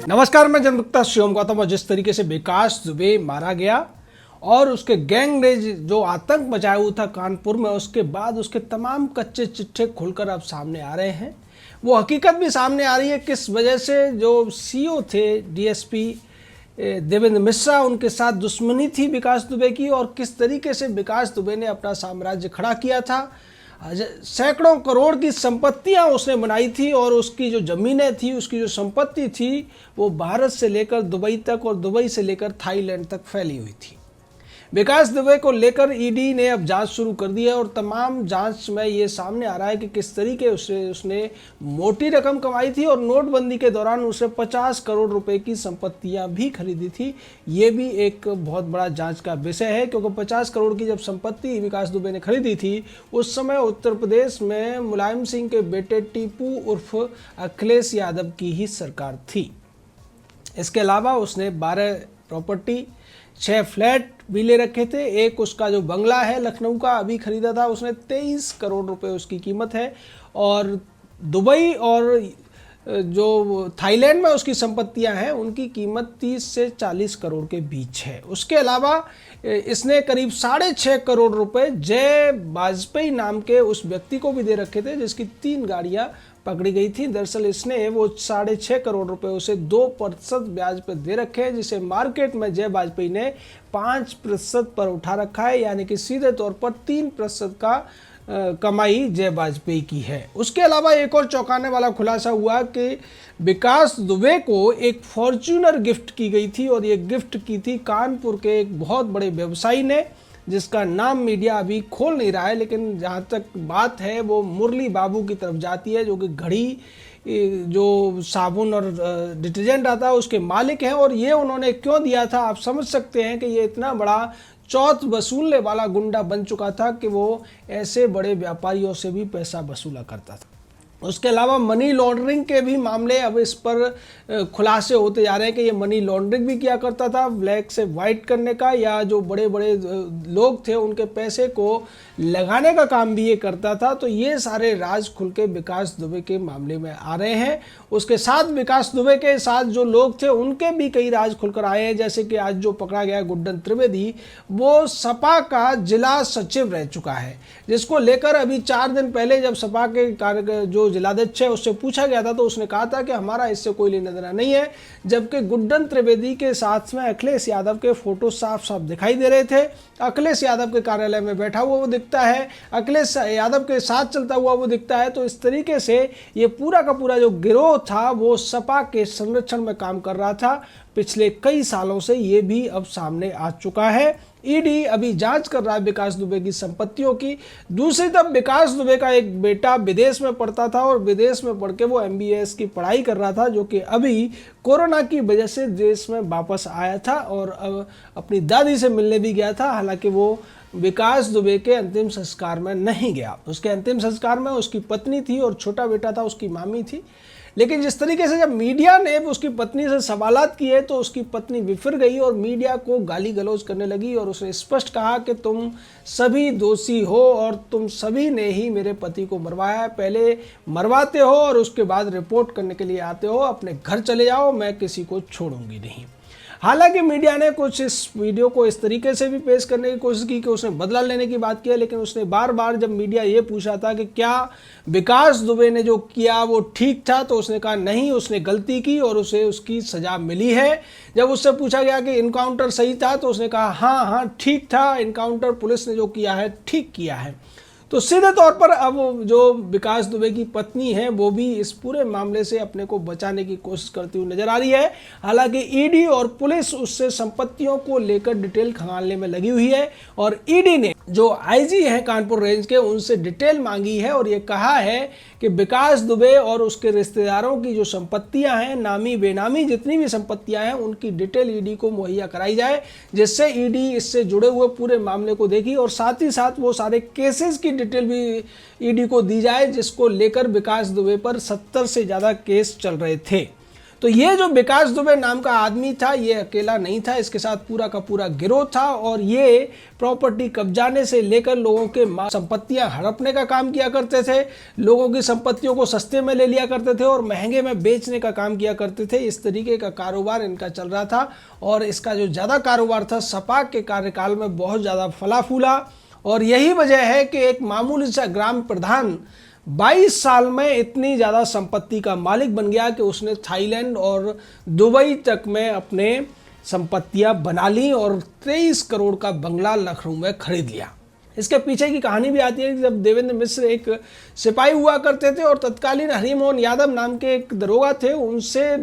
नमस्कार, मैं जनमुक्ता शिवम गौतम। और जिस तरीके से विकास दुबे मारा गया और उसके गैंग ने जो आतंक मचाया हुआ था कानपुर में, उसके बाद उसके तमाम कच्चे चिट्ठे खुलकर अब सामने आ रहे हैं। वो हकीकत भी सामने आ रही है किस वजह से जो सीईओ थे डीएसपी देवेंद्र मिश्रा, उनके साथ दुश्मनी थी विकास दुबे की, और किस तरीके से विकास दुबे ने अपना साम्राज्य खड़ा किया था। सैकड़ों करोड़ की संपत्तियां उसने बनाई थी और उसकी जो ज़मीनें थी, उसकी जो संपत्ति थी, वो भारत से लेकर दुबई तक और दुबई से लेकर थाईलैंड तक फैली हुई थी। विकास दुबे को लेकर ईडी ने अब जांच शुरू कर दी है और तमाम जांच में ये सामने आ रहा है कि किस तरीके से उसने मोटी रकम कमाई थी और नोटबंदी के दौरान उसने 50 करोड़ रुपए की संपत्तियां भी खरीदी थी। ये भी एक बहुत बड़ा जांच का विषय है, क्योंकि 50 करोड़ की जब संपत्ति विकास दुबे ने खरीदी थी, उस समय उत्तर प्रदेश में मुलायम सिंह के बेटे टीपू उर्फ अखिलेश यादव की ही सरकार थी। इसके अलावा उसने 12 प्रॉपर्टी, 6 फ्लैट भी ले रखे थे। एक उसका जो बंगला है लखनऊ का अभी खरीदा था उसने, 23 करोड़ रुपए उसकी कीमत है। और दुबई और जो थाईलैंड में उसकी संपत्तियां हैं उनकी कीमत 30 से 40 करोड़ के बीच है। उसके अलावा इसने करीब 6.5 करोड़ रुपए जय वाजपेयी नाम के उस व्यक्ति को भी दे रखे थे, जिसकी 3 गाड़ियां पकड़ी गई थी। दरअसल इसने वो 6.5 करोड़ रुपए उसे 2% ब्याज पर दे रखे हैं, जिसे मार्केट में जय वाजपेयी ने 5% पर उठा रखा है, यानी कि सीधे तौर पर 3% का कमाई जय वाजपेयी की है। उसके अलावा एक और चौंकाने वाला खुलासा हुआ कि विकास दुबे को एक फॉर्च्यूनर गिफ्ट की गई थी, और ये गिफ्ट की थी कानपुर के एक बहुत बड़े व्यवसायी ने, जिसका नाम मीडिया अभी खोल नहीं रहा है, लेकिन जहाँ तक बात है वो मुरली बाबू की तरफ जाती है, जो कि घड़ी जो साबुन और डिटर्जेंट आता है उसके मालिक हैं। और ये उन्होंने क्यों दिया था, आप समझ सकते हैं कि ये इतना बड़ा चौथ वसूलने वाला गुंडा बन चुका था कि वो ऐसे बड़े व्यापारियों से भी पैसा वसूला करता था। उसके अलावा मनी लॉन्ड्रिंग के भी मामले अब इस पर खुलासे होते जा रहे हैं कि ये मनी लॉन्ड्रिंग भी किया करता था, ब्लैक से वाइट करने का, या जो बड़े बड़े लोग थे उनके पैसे को लगाने का काम भी ये करता था। तो ये सारे राज खुल के विकास दुबे के मामले में आ रहे हैं। उसके साथ विकास दुबे के साथ जो लोग थे उनके भी कई राज खुलकर आए हैं, जैसे कि आज जो पकड़ा गया गुड्डन त्रिवेदी, वो सपा का जिला सचिव रह चुका है, जिसको लेकर अभी 4 दिन पहले जब सपा के जो जिलाध्यक्ष है उससे पूछा गया था तो उसने कहा था कि हमारा इससे कोई लेना देना नहीं है। जबकि गुड्डन त्रिवेदी के साथ में अखिलेश यादव के फोटो साफ साफ दिखाई दे रहे थे। अखिलेश यादव के कार्यालय में बैठा हुआ वो दिखता है, अखिलेश यादव के साथ चलता हुआ वो दिखता है। तो इस तरीके से ये पूरा का पूरा जो गिरोह था वो सपा के संरक्षण में काम कर रहा था पिछले कई सालों से। ये भी अब सामने आ चुका है। ईडी अभी जांच कर रहा है विकास दुबे की संपत्तियों की। दूसरी तरफ विकास दुबे का एक बेटा विदेश में पढ़ता था और विदेश में पढ़ के वो MBA की पढ़ाई कर रहा था, जो कि अभी कोरोना की वजह से देश में वापस आया था और अब अपनी दादी से मिलने भी गया था। हालांकि वो विकास दुबे के अंतिम संस्कार में नहीं गया। उसके अंतिम संस्कार में उसकी पत्नी थी और छोटा बेटा था, उसकी मामी थी। लेकिन जिस तरीके से जब मीडिया ने उसकी पत्नी से सवालात किए तो उसकी पत्नी विफर गई और मीडिया को गाली गलौज करने लगी, और उसने स्पष्ट कहा कि तुम सभी दोषी हो और तुम सभी ने ही मेरे पति को मरवाया है। पहले मरवाते हो और उसके बाद रिपोर्ट करने के लिए आते हो, अपने घर चले जाओ, मैं किसी को छोड़ूंगी नहीं। हालांकि मीडिया ने कुछ इस वीडियो को इस तरीके से भी पेश करने की कोशिश की कि उसने बदला लेने की बात की है, लेकिन उसने बार बार जब मीडिया ये पूछा था कि क्या विकास दुबे ने जो किया वो ठीक था, तो उसने कहा नहीं, उसने गलती की और उसे उसकी सजा मिली है। जब उससे पूछा गया कि इनकाउंटर सही था तो उसने कहा हाँ ठीक था, इनकाउंटर पुलिस ने जो किया है ठीक किया है। तो सीधे तौर पर अब जो विकास दुबे की पत्नी है वो भी इस पूरे मामले से अपने को बचाने की कोशिश करती हुई नजर आ रही है। हालांकि ईडी और पुलिस उससे संपत्तियों को लेकर डिटेल खंगालने में लगी हुई है, और ईडी ने जो आईजी हैं कानपुर रेंज के उनसे डिटेल मांगी है और ये कहा है कि विकास दुबे और उसके रिश्तेदारों की जो संपत्तियां हैं, नामी बेनामी जितनी भी संपत्तियां हैं, उनकी डिटेल ईडी को मुहैया कराई जाए, जिससे ईडी इससे जुड़े हुए पूरे मामले को देखी और साथ ही साथ वो सारे केसेस की डिटेल भी ईडी को दी जाए, जिसको लेकर विकास दुबे पर 70 से ज़्यादा केस चल रहे थे। तो ये जो विकास दुबे नाम का आदमी था, ये अकेला नहीं था, इसके साथ पूरा का पूरा गिरोह था और ये प्रॉपर्टी कब्जाने से लेकर लोगों के संपत्तियां हड़पने का काम किया करते थे, लोगों की संपत्तियों को सस्ते में ले लिया करते थे और महंगे में बेचने का काम किया करते थे। इस तरीके का कारोबार इनका चल रहा था और इसका जो ज़्यादा कारोबार था सपा के कार्यकाल में बहुत ज़्यादा फला फूला और यही वजह है कि एक मामूली सा ग्राम प्रधान 22 साल में इतनी ज़्यादा संपत्ति का मालिक बन गया कि उसने थाईलैंड और दुबई तक में अपने संपत्तियां बना ली और 23 करोड़ का बंगला लखनऊ में खरीद लिया। इसके पीछे की कहानी भी आती है कि जब देवेंद्र मिश्र एक सिपाही हुआ करते थे और तत्कालीन हरिमोहन यादव नाम के एक दरोगा थे, उनसे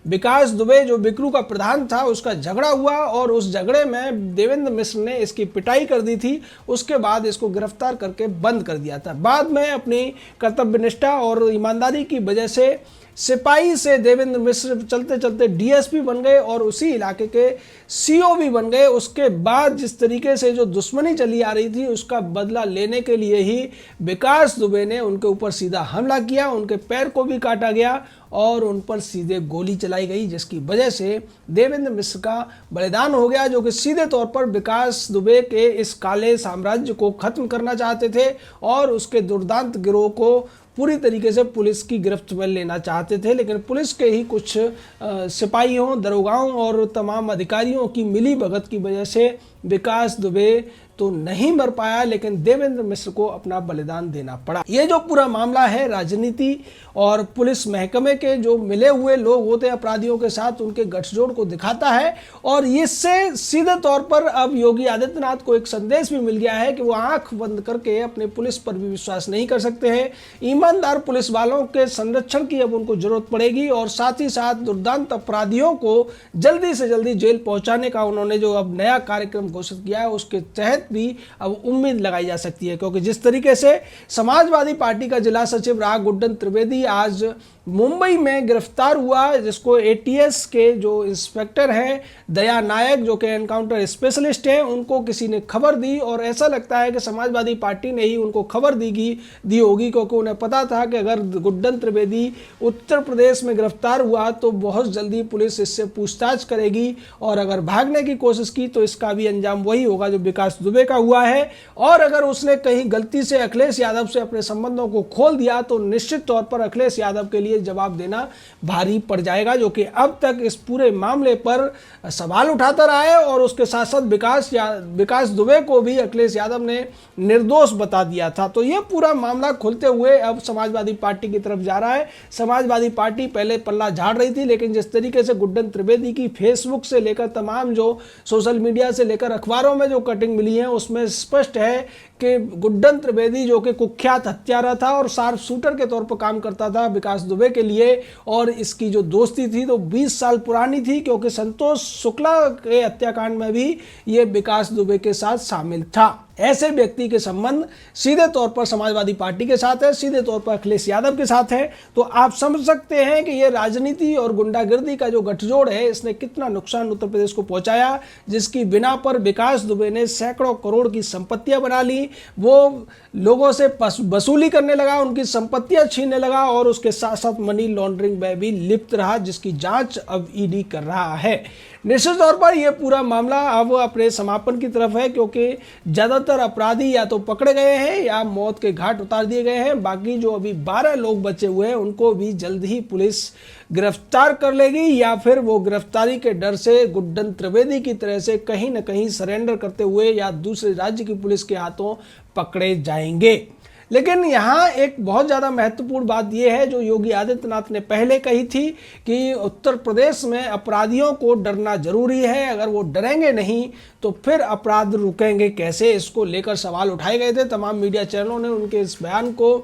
विकास दुबे जो बिकरू का प्रधान था उसका झगड़ा हुआ और उस झगड़े में देवेंद्र मिश्र ने इसकी पिटाई कर दी थी। उसके बाद इसको गिरफ्तार करके बंद कर दिया था। बाद में अपनी कर्तव्यनिष्ठा और ईमानदारी की वजह से सिपाही से देवेंद्र मिश्र चलते चलते डीएसपी बन गए और उसी इलाके के सीओ भी बन गए। उसके बाद जिस तरीके से जो दुश्मनी चली आ रही थी उसका बदला लेने के लिए ही विकास दुबे ने उनके ऊपर सीधा हमला किया, उनके पैर को भी काटा गया और उन पर सीधे गोली चलाई गई, जिसकी वजह से देवेंद्र मिश्र का बलिदान हो गया, जो कि सीधे तौर पर विकास दुबे के इस काले साम्राज्य को खत्म करना चाहते थे और उसके दुर्दांत गिरोह को पूरी तरीके से पुलिस की गिरफ्त में लेना चाहते थे। लेकिन पुलिस के ही कुछ सिपाहियों, दरोगाओं और तमाम अधिकारियों की मिली भगत की वजह से विकास दुबे तो नहीं मर पाया, लेकिन देवेंद्र मिश्र को अपना बलिदान देना पड़ा। ये जो पूरा मामला है राजनीति और पुलिस महकमे के जो मिले हुए लोग होते हैं अपराधियों के साथ, उनके गठजोड़ को दिखाता है और इससे सीधे तौर पर अब योगी आदित्यनाथ को एक संदेश भी मिल गया है कि वो आंख बंद करके अपने पुलिस पर भी विश्वास नहीं कर सकते हैं। ईमानदार पुलिस वालों के संरक्षण की अब उनको जरूरत पड़ेगी और साथ ही साथ दुर्दांत अपराधियों को जल्दी से जल्दी जेल पहुंचाने का उन्होंने जो अब नया कार्यक्रम घोषित किया है उसके तहत भी अब उम्मीद लगाई जा सकती है। क्योंकि जिस तरीके से समाजवादी पार्टी का जिला सचिव रहा गुड्डन त्रिवेदी आज मुंबई में गिरफ्तार हुआ, जिसको एटीएस के जो इंस्पेक्टर हैं दया नायक जो कि एनकाउंटर स्पेशलिस्ट हैं, उनको किसी ने खबर दी और ऐसा लगता है कि समाजवादी पार्टी ने ही उनको खबर दी होगी, क्योंकि उन्हें पता था कि अगर गुड्डन त्रिवेदी उत्तर प्रदेश में गिरफ्तार हुआ तो बहुत जल्दी पुलिस इससे पूछताछ करेगी और अगर भागने की कोशिश की तो इसका भी अंजाम वही होगा जो विकास दुबे का हुआ है। और अगर उसने कहीं गलती से अखिलेश यादव से अपने संबंधों को खोल दिया तो निश्चित तौर पर अखिलेश यादव के लिए जवाब देना भारी पड़ जाएगा, जो कि अब तक इस पूरे मामले पर सवाल उठाता रहा है और उसके साथ साथ विकास दुबे को भी अखिलेश यादव ने निर्दोष बता दिया था। तो यह पूरा मामला खुलते हुए अब समाजवादी पार्टी की तरफ जा रहा है। समाजवादी पार्टी पहले पल्ला झाड़ रही थी, लेकिन जिस तरीके से गुड्डन त्रिवेदी की फेसबुक से लेकर तमाम जो सोशल मीडिया से लेकर अखबारों में जो कटिंग मिली है उसमें स्पष्ट है कि गुड्डन त्रिवेदी जो कि कुख्यात हत्यारा था और शार्प शूटर के तौर पर काम करता था विकास दुबे के लिए, और इसकी जो दोस्ती थी तो 20 साल पुरानी थी, क्योंकि संतोष शुक्ला के हत्याकांड में भी ये विकास दुबे के साथ शामिल था। ऐसे व्यक्ति के संबंध सीधे तौर पर समाजवादी पार्टी के साथ है, सीधे तौर पर अखिलेश यादव के साथ है। तो आप समझ सकते हैं कि ये राजनीति और गुंडागर्दी का जो गठजोड़ है इसने कितना नुकसान उत्तर प्रदेश को पहुंचाया, जिसकी बिना पर विकास दुबे ने सैकड़ों करोड़ की संपत्तियां बना ली, वो लोगों से वसूली करने लगा, उनकी संपत्तियां छीनने लगा और उसके साथ साथ मनी लॉन्ड्रिंग में भी लिप्त रहा, जिसकी जांच अब ईडी कर रहा है। निश्चित तौर पर यह पूरा मामला अब अपने समापन की तरफ है, क्योंकि ज़्यादातर अपराधी या तो पकड़े गए हैं या मौत के घाट उतार दिए गए हैं। बाकी जो अभी 12 लोग बचे हुए हैं उनको भी जल्द ही पुलिस गिरफ्तार कर लेगी, या फिर वो गिरफ्तारी के डर से गुड्डन त्रिवेदी की तरह से कहीं न कहीं सरेंडर करते हुए या दूसरे राज्य की पुलिस के हाथों पकड़े जाएंगे। लेकिन यहाँ एक बहुत ज़्यादा महत्वपूर्ण बात यह है जो योगी आदित्यनाथ ने पहले कही थी कि उत्तर प्रदेश में अपराधियों को डरना जरूरी है, अगर वो डरेंगे नहीं तो फिर अपराध रुकेंगे कैसे। इसको लेकर सवाल उठाए गए थे, तमाम मीडिया चैनलों ने उनके इस बयान को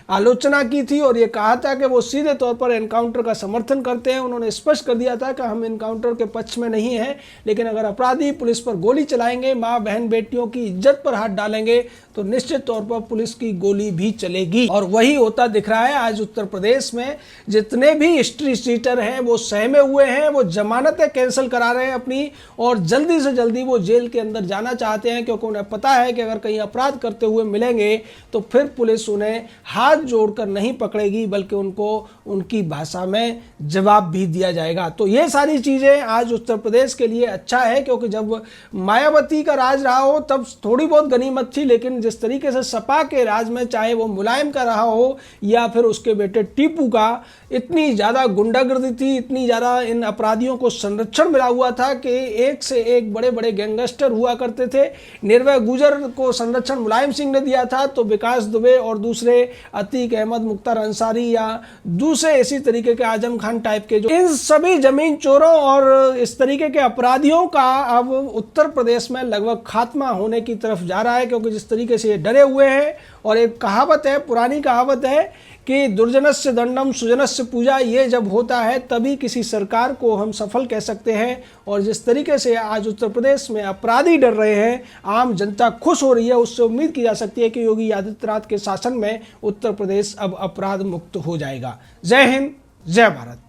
आलोचना की थी और ये कहा था कि वो सीधे तौर पर एनकाउंटर का समर्थन करते हैं। उन्होंने स्पष्ट कर दिया था कि हम एनकाउंटर के पक्ष में नहीं हैं, लेकिन अगर अपराधी पुलिस पर गोली चलाएंगे, माँ बहन बेटियों की इज्जत पर हाथ डालेंगे तो निश्चित तौर पर पुलिस की गोली भी चलेगी। और वही होता दिख रहा है। आज उत्तर प्रदेश में जितने भी स्ट्रीट शीटर हैं वो सहमे हुए हैं, वो जमानतें कैंसिल करा रहे हैं अपनी, और जल्दी से जल्दी वो जेल के अंदर जाना चाहते हैं, क्योंकि उन्हें पता है कि अगर कहीं अपराध करते हुए मिलेंगे तो फिर पुलिस उन्हें हाथ हाथ जोड़कर नहीं पकड़ेगी बल्कि उनको उनकी भाषा में जवाब भी दिया जाएगा। तो ये सारी चीज़ें आज उत्तर प्रदेश के लिए अच्छा है, क्योंकि जब मायावती का राज रहा हो तब थोड़ी बहुत गनीमत थी, लेकिन जिस तरीके से सपा के राज में, चाहे वो मुलायम का रहा हो या फिर उसके बेटे टीपू का, इतनी ज़्यादा गुंडागर्दी थी, इतनी ज़्यादा इन अपराधियों को संरक्षण मिला हुआ था कि एक से एक बड़े बड़े गैंगस्टर हुआ करते थे। निर्भय गुजर को संरक्षण मुलायम सिंह ने दिया था, तो विकास दुबे और दूसरे अतीक अहमद, मुख्तार अंसारी या दूसरे इसी तरीके के आजम खान टाइप के, जो इन सभी जमीन चोरों और इस तरीके के अपराधियों का अब उत्तर प्रदेश में लगभग खात्मा होने की तरफ जा रहा है, क्योंकि जिस तरीके से ये डरे हुए हैं। और एक कहावत है, पुरानी कहावत है कि दुर्जनस्य दंडम सुजनस्य पूजा, ये जब होता है तभी किसी सरकार को हम सफल कह सकते हैं। और जिस तरीके से आज उत्तर प्रदेश में अपराधी डर रहे हैं, आम जनता खुश हो रही है, उससे उम्मीद की जा सकती है कि योगी आदित्यनाथ के शासन में उत्तर प्रदेश अब अपराध मुक्त हो जाएगा। जय हिंद, जय भारत।